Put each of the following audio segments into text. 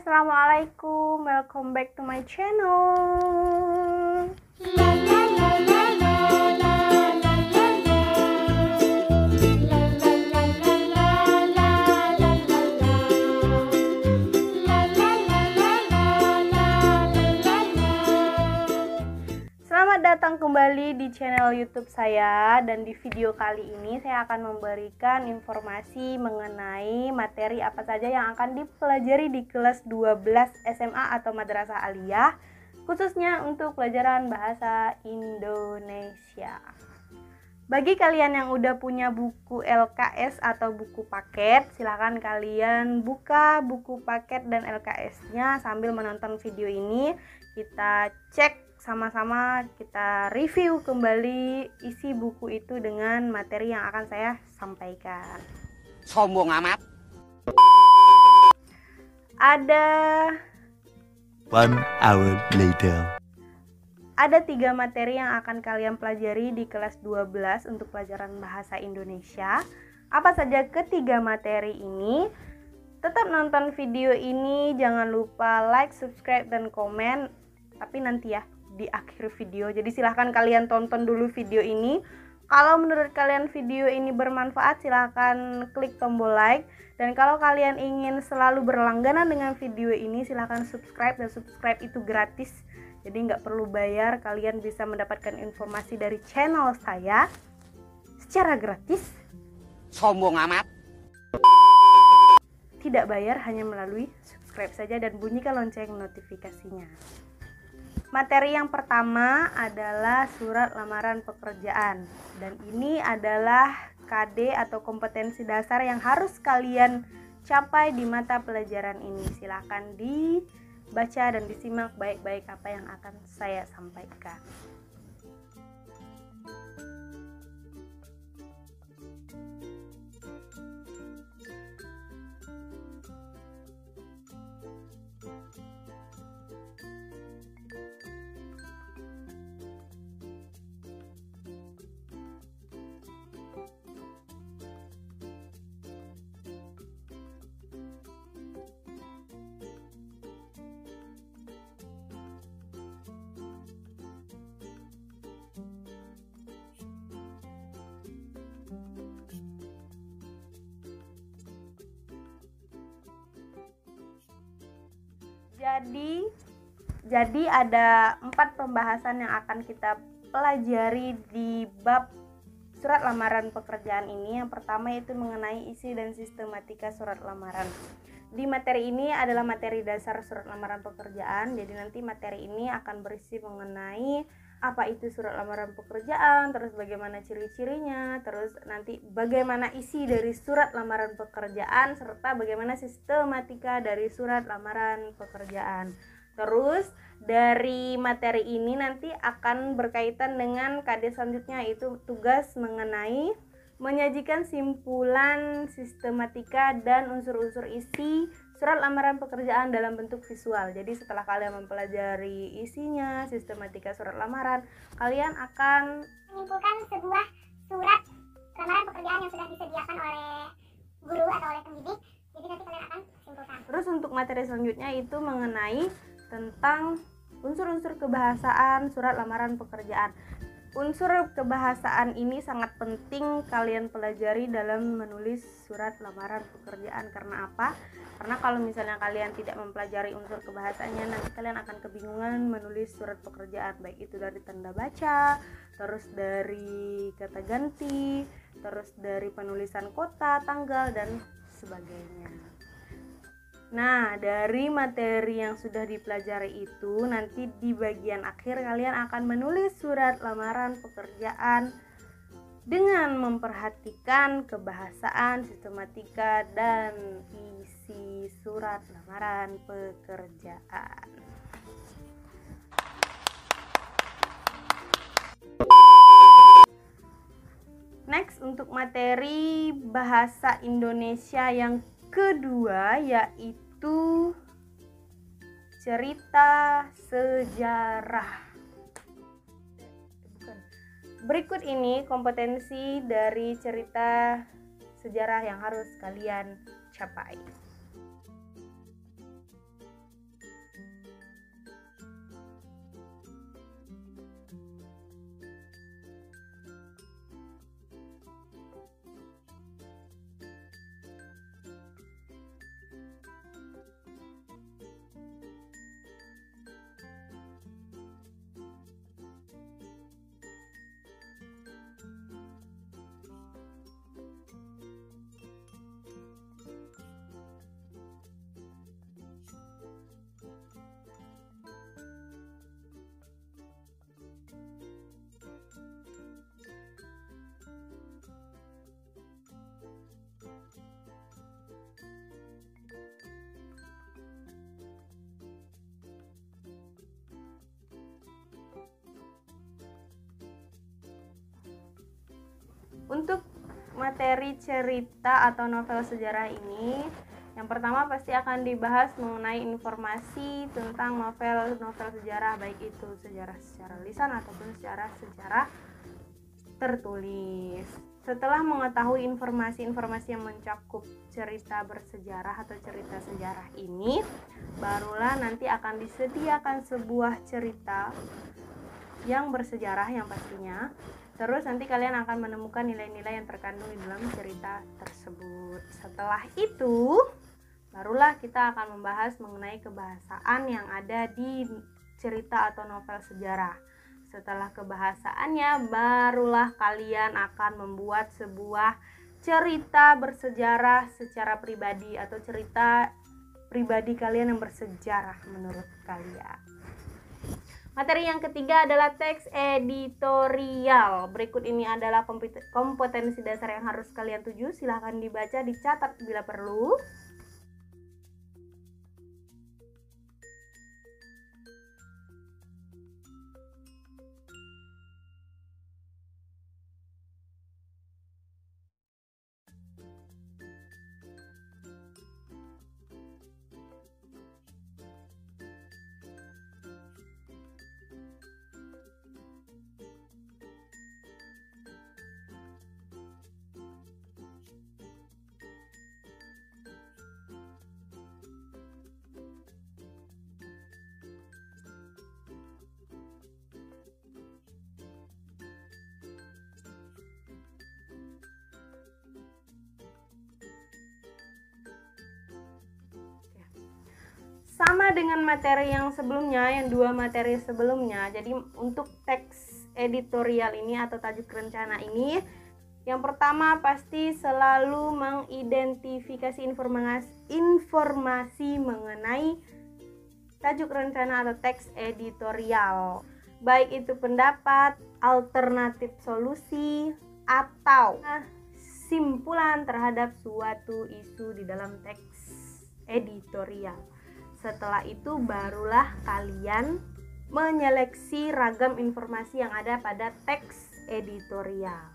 Assalamualaikum, welcome back to my channel. Selamat datang kembali di channel YouTube saya, dan di video kali ini saya akan memberikan informasi mengenai materi apa saja yang akan dipelajari di kelas 12 SMA atau Madrasah Aliyah, khususnya untuk pelajaran bahasa Indonesia. Bagi kalian yang udah punya buku LKS atau buku paket, silahkan kalian buka buku paket dan LKS-nya sambil menonton video ini. Kita cek sama-sama, kita review kembali isi buku itu dengan materi yang akan saya sampaikan. Sombong amat. Ada 1 hour later. Ada 3 materi yang akan kalian pelajari di kelas 12 untuk pelajaran bahasa Indonesia. Apa saja ketiga materi ini? Tetap nonton video ini, jangan lupa like, subscribe, dan komen. Tapi nanti ya, di akhir video. Jadi silahkan kalian tonton dulu video ini. Kalau menurut kalian video ini bermanfaat, silahkan klik tombol like. Dan kalau kalian ingin selalu berlangganan dengan video ini, silahkan subscribe, dan subscribe itu gratis. Jadi nggak perlu bayar, kalian bisa mendapatkan informasi dari channel saya secara gratis. Sombong amat. Tidak bayar, hanya melalui subscribe saja dan bunyikan lonceng notifikasinya. Materi yang pertama adalah surat lamaran pekerjaan, dan ini adalah KD atau kompetensi dasar yang harus kalian capai di mata pelajaran ini. Silahkan dibaca dan disimak baik-baik apa yang akan saya sampaikan. Jadi ada 4 pembahasan yang akan kita pelajari di bab surat lamaran pekerjaan ini. Yang pertama itu mengenai isi dan sistematika surat lamaran. Di materi ini adalah materi dasar surat lamaran pekerjaan. Jadi nanti materi ini akan berisi mengenai apa itu surat lamaran pekerjaan, terus bagaimana ciri-cirinya, terus nanti bagaimana isi dari surat lamaran pekerjaan, serta bagaimana sistematika dari surat lamaran pekerjaan. Terus dari materi ini nanti akan berkaitan dengan KD selanjutnya, yaitu tugas mengenai menyajikan simpulan, sistematika, dan unsur-unsur isi surat lamaran pekerjaan dalam bentuk visual. Jadi setelah kalian mempelajari isinya, sistematika surat lamaran, kalian akan menyimpulkan sebuah surat lamaran pekerjaan yang sudah disediakan oleh guru atau oleh pendidik. Jadi nanti kalian akan simpulkan. Terus untuk materi selanjutnya itu mengenai tentang unsur-unsur kebahasaan surat lamaran pekerjaan. Unsur kebahasaan ini sangat penting kalian pelajari dalam menulis surat lamaran pekerjaan. Karena apa? Karena kalau misalnya kalian tidak mempelajari unsur kebahasaannya, nanti kalian akan kebingungan menulis surat pekerjaan, baik itu dari tanda baca, terus dari kata ganti, terus dari penulisan kota, tanggal, dan sebagainya. Nah, dari materi yang sudah dipelajari itu, nanti di bagian akhir kalian akan menulis surat lamaran pekerjaan dengan memperhatikan kebahasaan, sistematika, dan isi surat lamaran pekerjaan. Next, untuk materi bahasa Indonesia yang kedua, yaitu cerita sejarah. Berikut ini kompetensi dari cerita sejarah yang harus kalian capai. Untuk materi cerita atau novel sejarah ini, yang pertama pasti akan dibahas mengenai informasi tentang novel-novel sejarah, baik itu sejarah secara lisan ataupun secara sejarah tertulis. Setelah mengetahui informasi-informasi yang mencakup cerita bersejarah atau cerita sejarah ini, barulah nanti akan disediakan sebuah cerita yang bersejarah yang pastinya. Terus nanti kalian akan menemukan nilai-nilai yang terkandung di dalam cerita tersebut. Setelah itu, barulah kita akan membahas mengenai kebahasaan yang ada di cerita atau novel sejarah. Setelah kebahasaannya, barulah kalian akan membuat sebuah cerita bersejarah secara pribadi atau cerita pribadi kalian yang bersejarah menurut kalian. Materi yang ketiga adalah teks editorial. Berikut ini adalah kompetensi dasar yang harus kalian tuju. Silahkan dibaca, dicatat bila perlu. Sama dengan materi yang sebelumnya, yang dua materi sebelumnya. Jadi untuk teks editorial ini atau tajuk rencana ini, yang pertama pasti selalu mengidentifikasi informasi mengenai tajuk rencana atau teks editorial, baik itu pendapat, alternatif solusi, atau simpulan terhadap suatu isu di dalam teks editorial. Setelah itu barulah kalian menyeleksi ragam informasi yang ada pada teks editorial.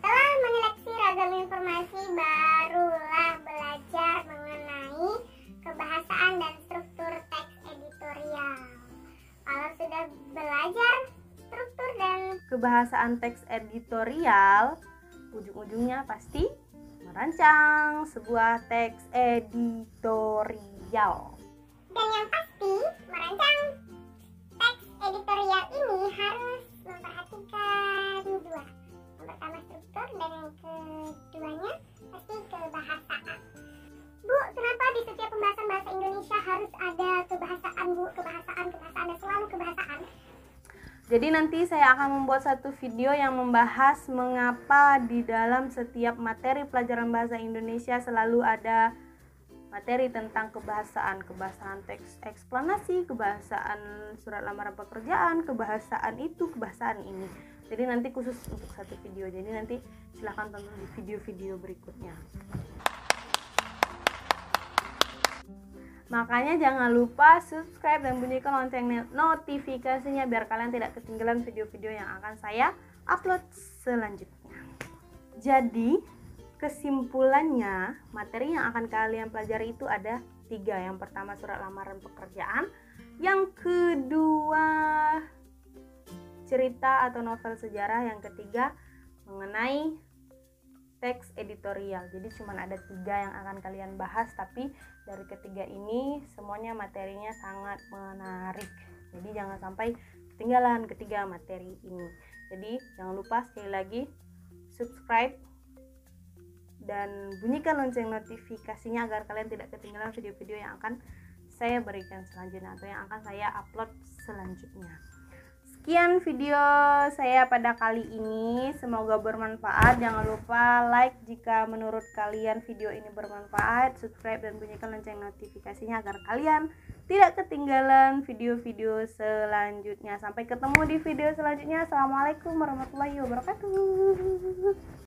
Setelah menyeleksi ragam informasi, barulah belajar mengenai kebahasaan dan struktur teks editorial. Kalau sudah belajar struktur dan kebahasaan teks editorial, ujung-ujungnya pasti merancang sebuah teks editorial. Dan yang pasti, merancang teks editorial ini harus memperhatikan dua. Yang pertama struktur dan yang keduanya pasti kebahasaan. Bu, kenapa di setiap pembahasan bahasa Indonesia harus ada kebahasaan, Bu? Kebahasaan dan selalu kebahasaan. Jadi nanti saya akan membuat satu video yang membahas mengapa di dalam setiap materi pelajaran bahasa Indonesia selalu ada materi tentang kebahasaan teks eksplanasi, kebahasaan surat lamaran pekerjaan, kebahasaan itu, kebahasaan ini. Jadi nanti khusus untuk satu video. Jadi nanti silahkan tonton di video-video berikutnya. Makanya jangan lupa subscribe dan bunyikan lonceng notifikasinya biar kalian tidak ketinggalan video-video yang akan saya upload selanjutnya. Jadi kesimpulannya, materi yang akan kalian pelajari itu ada 3. Yang pertama surat lamaran pekerjaan, yang kedua cerita atau novel sejarah, yang ketiga mengenai teks editorial. Jadi cuma ada 3 yang akan kalian bahas, tapi dari ketiga ini semuanya materinya sangat menarik. Jadi jangan sampai ketinggalan ketiga materi ini. Jadi jangan lupa sekali lagi subscribe dan bunyikan lonceng notifikasinya agar kalian tidak ketinggalan video-video yang akan saya berikan selanjutnya atau yang akan saya upload selanjutnya. Sekian video saya pada kali ini, semoga bermanfaat. Jangan lupa like jika menurut kalian video ini bermanfaat, subscribe dan bunyikan lonceng notifikasinya agar kalian tidak ketinggalan video-video selanjutnya. Sampai ketemu di video selanjutnya. Assalamualaikum warahmatullahi wabarakatuh.